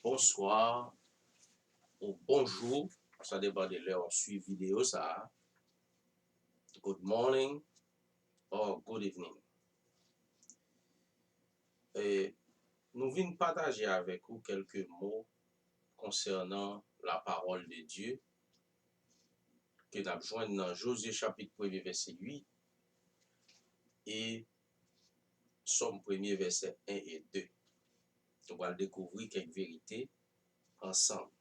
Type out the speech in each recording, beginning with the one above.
bonsoir ou bonjour, ça dépend de l'heure on suit vidéo ça. Good morning or good evening. Et nous venons partager avec vous quelques mots concernant la parole de Dieu que nous avons joint dans Josué chapitre 1 verset 8 et Somme 1 verset 1 et 2. Nous allons découvrir quelques vérités ensemble.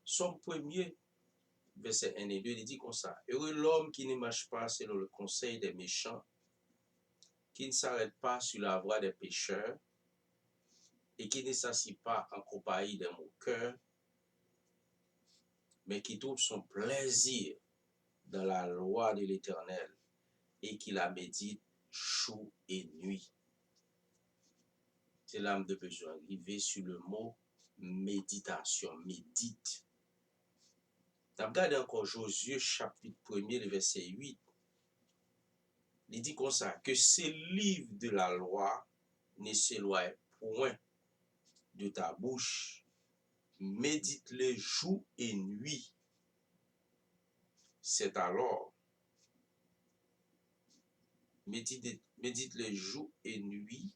Somme 1 verset 1 et 2, il dit comme ça: Heureux l'homme qui ne marche pas selon le conseil des méchants, qui ne s'arrête pas sur la voie des pécheurs et qui ne s'assied pas en compagnie des moqueurs, mais qui trouve son plaisir dans la loi de l'Éternel et qui la médite jour et nuit. C'est l'âme de besoin arriver sur le mot méditation, médite. Regardez encore Josué chapitre 1 verset 8. Il dit comme ça, que ces livres de la loi ne s'éloignent point de ta bouche, médite-les jour et nuit. C'est alors, médite-les jour et nuit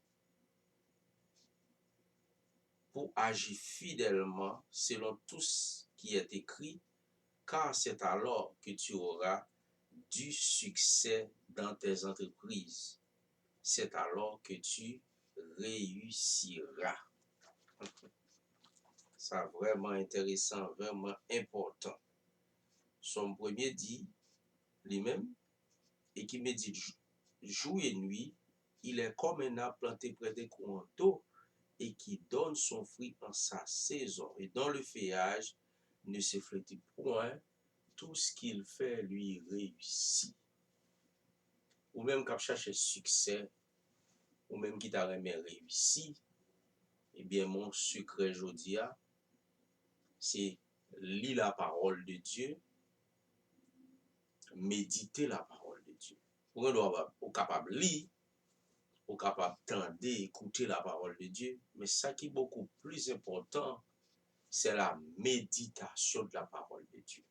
pour agir fidèlement selon tout ce qui est écrit, car c'est alors que tu auras du succès dans tes entreprises. C'est alors que tu réussiras. C'est vraiment intéressant, vraiment important. Son premier dit lui-même, et qui médite jour et nuit, il est comme un arbre planté près des courants d'eau et qui donne son fruit en sa saison. Et dans le feuillage ne se flétrit point, tout ce qu'il fait lui réussit. Ou même quand cherche succès, ou même qui t'a remis réussi, eh bien mon secret aujourd'hui, c'est lire la parole de Dieu, méditer la parole de Dieu. Pour être capable de lire, pour capable d'entendre, écouter la parole de Dieu, mais ça qui est beaucoup plus important, c'est la méditation de la parole de Dieu.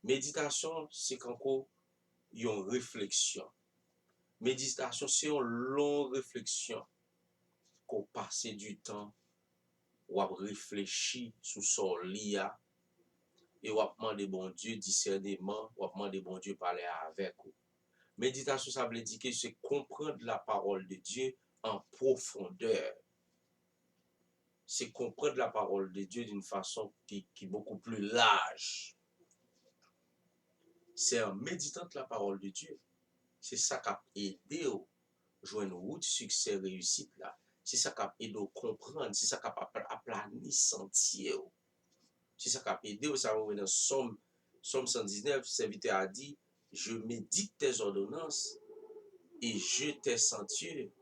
Méditation, c'est quand on y a une réflexion. Méditation, c'est une longue réflexion qu'on passe du temps ou à réfléchir sur son lit et ou à demander bon Dieu discernement, ou à demander bon Dieu parler avec vous. Méditation, ça veut dire que c'est comprendre la parole de Dieu en profondeur. C'est comprendre la parole de Dieu d'une façon qui est beaucoup plus large. C'est en méditant la parole de Dieu. C'est ça qui a aidé à jouer une route succès réussite là. C'est ça qui a aidé à comprendre. C'est ça qui a aplanir sentier. C'est ça qui a aidé ça dans Somme 119, serviteur a dit, je médite tes ordonnances et je tes sentiers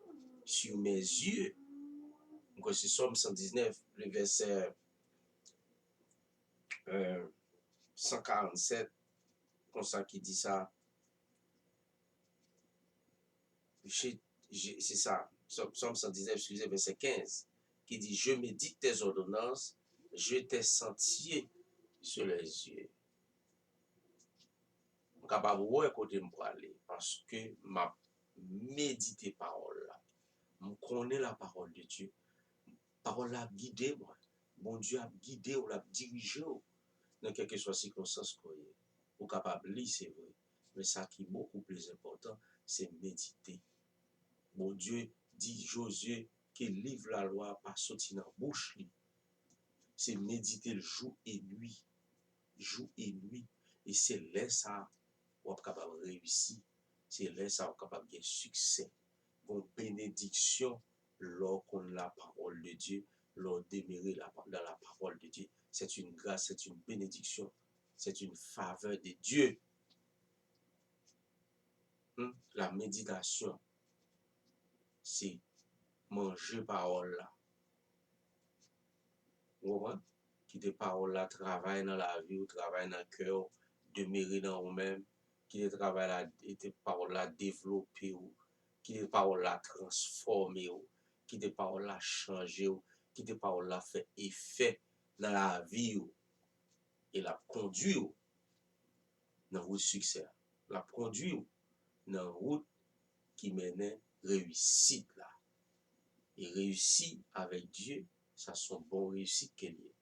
sur mes yeux. Donc c'est Somme 119, le verset 147, comme ça qui dit ça. C'est ça, Somme 119, excusez, verset 15, qui dit, je médite tes ordonnances, je tes sentiers sur les yeux. Je suis capable de voir côté me aller parce que ma médité parole là. Je connais la parole de Dieu. La parole a guidé moi. Bon Dieu a guidé ou l'a dirigé dans quelque soit circonstance qu'on est. Ou capable de lire, c'est vrai. Mais ça qui est beaucoup plus important, c'est méditer. Bon Dieu dit Josué qu'il livre la loi par sortir dans la bouche. C'est méditer le jour et nuit. Jour et nuit. Et c'est là ça ou capable de réussir. C'est là ça ou capable de succès. Une bénédiction lorsqu'on a la parole de Dieu, lors demeurer dans la parole de Dieu. C'est une grâce, c'est une bénédiction, c'est une faveur de Dieu. La méditation, c'est manger parole là. Vous comprenez? Qui des paroles là travaillent dans la vie, ou travaillent dans le cœur, demeurer dans vous-même, qui des paroles là développer, qui des paroles là transformer. qui te parole là changer, qui te parole là fait effet dans la vie et la conduit dans route succès, la conduit dans route qui mène réussite là. Et réussir avec Dieu, ça sont bon réussite qu'elle est.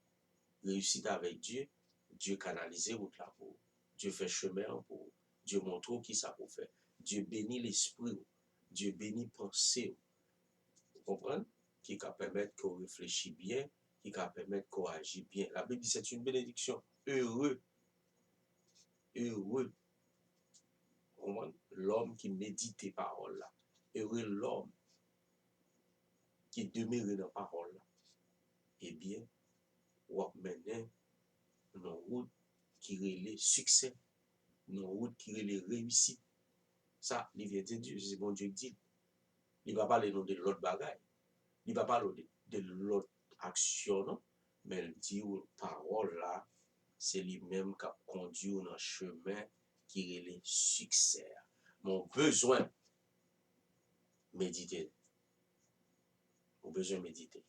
Réussite avec Dieu, Dieu canalise route là pour. Dieu fait chemin pour. Dieu montre qui ça pour faire. Dieu bénit l'esprit. Dieu bénit pensée. Vous comprenez? Qui va permettre qu'on réfléchisse bien, qui va permettre qu'on agisse bien. La Bible dit c'est une bénédiction. Heureux. Heureux. L'homme qui médite tes paroles là. Heureux l'homme qui demeure dans la parole là. Eh bien, ou mener une route qui relève succès, une route qui relève réussite. Ça, il vient de Dieu, c'est bon Dieu qui dit. Il ne va pas parler de l'autre bagaille. Il ne va pas parler de l'autre action, non? Mais il dit, parole là, c'est lui-même qui a conduit dans un chemin qui relève succès. Mon besoin, méditer. Au besoin méditer.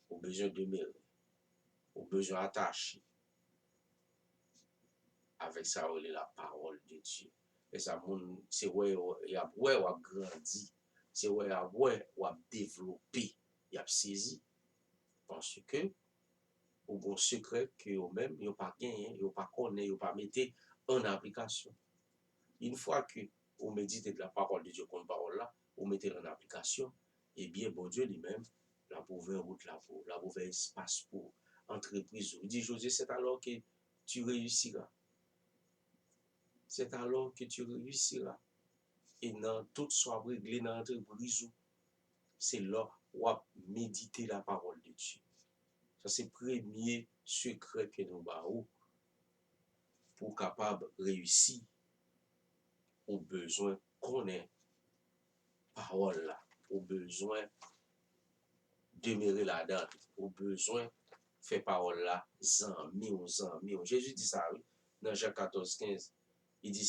Au besoin demeurer. Au besoin attacher. Avec ça, on est la parole de Dieu. Et ça, c'est où il a grandi. C'est où il a développé. Il a saisi. Parce que, au bon secret que eux-mêmes, ils n'ont pas gagné, ils n'ont pas connu, ils n'ont pas mis en application. Une fois que vous méditez de la parole de Dieu comme parole là, vous mettez en application, eh bien, bon Dieu lui-même, la pour ouvrir route là pour, la ouvrir espace pour entreprise. Il dit, José, c'est alors que tu réussiras. C'est alors que tu réussiras. Et dans tout soit réglé dans l'entreprise, c'est là où méditer la parole de Dieu. Ça, c'est le premier secret que nous avons pour capable réussir au besoin qu'on ait parole là, au besoin demeurer là-dedans, au besoin faire parole là, zami. Jésus dit ça, oui, dans Jean 14, 15. Il dit,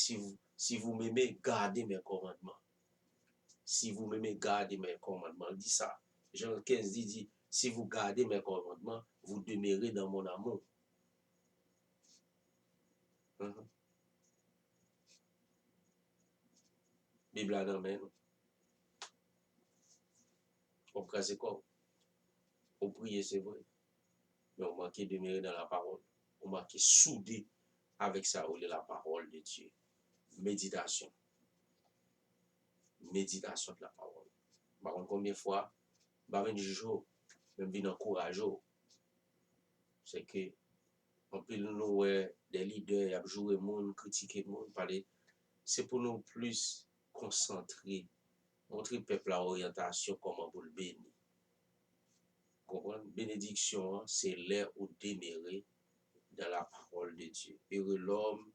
si vous m'aimez, gardez mes commandements. Si vous m'aimez, gardez mes commandements. Il dit ça. Jean 15 dit, si vous gardez mes commandements, vous demeurez dans mon amour. Bible a dans main. On crase quoi? On prie, c'est vrai. Mais on manque de demeurer dans la parole. On manque soudé avec ça, ou la parole de Dieu. Méditation. Méditation de la parole. Par contre, combien de fois, même jour, même bien encourager, c'est que, on peut nous, des leaders, ils jouent le monde, critiquer le monde, parler. C'est pour nous plus concentrer, montrer peuple la orientation, comment vous le bénir. Comprendre? Bénédiction, c'est l'air où demeurer dans la parole de Dieu. Heureux l'homme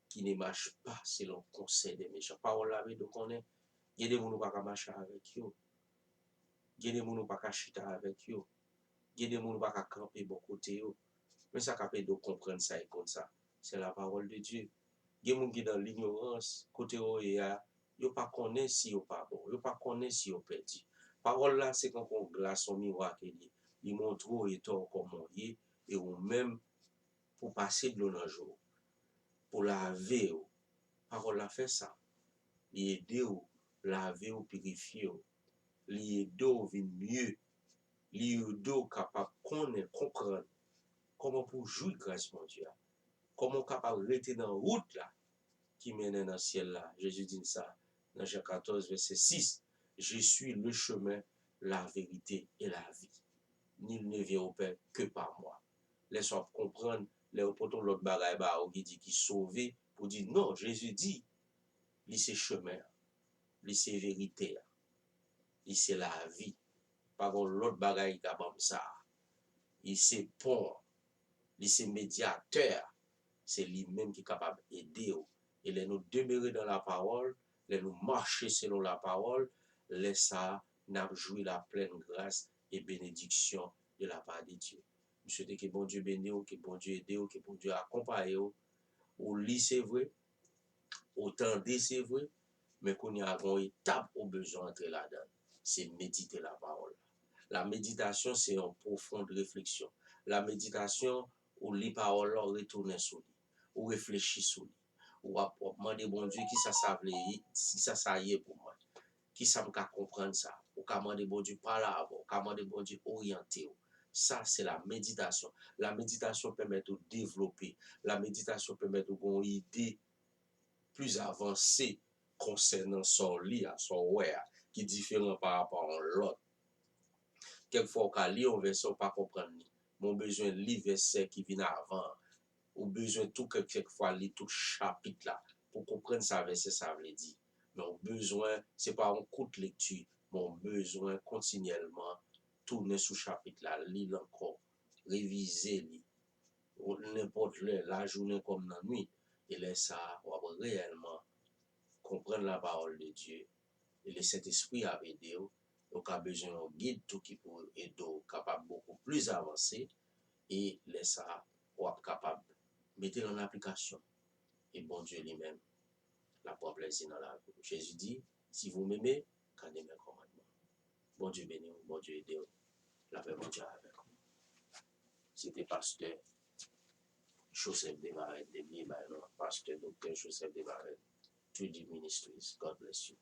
qui ne marche pas selon le conseil des méchants. Parole là, donc on est, il y a des gens qui ne peuvent pas marcher avec eux. Il y a des gens qui ne peuvent pas chiter avec eux. Il y a des gens qui ne peuvent pas camper bon côté. Mais ça capable de comprendre ça et comme ça. C'est la parole de Dieu. Il y a des gens qui sont dans l'ignorance, côté où il y a, ils ne pas connaissent si ils pas bon, ils ne pas connaissent si ils perdu. Parole là, c'est quand on glace son miroir qui dit, il montre où il est comment il est, et ou même pour passer de l'eau jour, pour laver. Parole là fait ça. Il aide ou laver ou purifier. Il aide ou vivre mieux. Il aide ou capable de comprendre comment pour jouir grâce mon Dieu. Comment capable de rester dans la route là qui mène dans le ciel là. Jésus dit ça dans Jean 14, verset 6. Je suis le chemin, la vérité et la vie. Nul ne vient au Père que par moi. Laisse-moi comprendre, les opposants l'autre bagaille qui dit qu'il sauvé pour dire non, Jésus dit, lui c'est chemin, lui c'est vérité, lui c'est la vie. Par contre, l'autre bagaille qui a ça, il c'est pont, lui c'est médiateur, c'est lui-même qui est capable d'aider. Et les nous demeurer dans la parole, les nous marcher selon la parole, les ça, nous jouer la pleine grâce et bénédiction de la part de Dieu. Je souhaite que bon Dieu bénisse, que bon Dieu aide, que bon Dieu accompagne. Au lit, c'est vrai, au temps c'est vrai, mais qu'on y a une étape au besoin d'entrer là-dedans. c'est méditer la parole. La méditation, c'est une profonde réflexion. La méditation, où les paroles retournent sur lui, ou réfléchir sur lui, ou demander bon Dieu qui ça veut dire, si ça y est pour moi, qui ça me comprendre ça, ou comment demander bon Dieu par là, ou comment demander bon Dieu orienter. Ça, c'est la méditation. La méditation permet de développer. La méditation permet de avoir une idée plus avancée concernant son lit, son ouais, qui est différent par rapport à l'autre. Quelquefois, quand on lit un verset, on ne peut pas comprendre. Mon besoin de lire verset qui vient avant. Ou besoin tout quelquefois lire tout chapitre là pour comprendre ça verset ça veut dire. Mais on besoin, c'est pas un coup de lecture, mais on besoin continuellement tourner sous chapitre là, lire encore, réviser, n'importe la journée comme la nuit. Et là, ça, on va réellement comprendre la parole de Dieu. Et le Saint-Esprit a aidé, donc a besoin d'un guide tout qui peut aider, capable beaucoup plus avancer. Et là, ça, on est capable de mettre en application. Et bon Dieu lui-même, la prend plaisir dans la vie. Jésus dit, si vous m'aimez, gardez mes commandements. Bon Dieu béni, bon Dieu aidez, la paix bon Dieu avec vous. C'était pasteur Joseph Desmarais, pasteur docteur Joseph Desmarais, 3D Ministries. God bless you.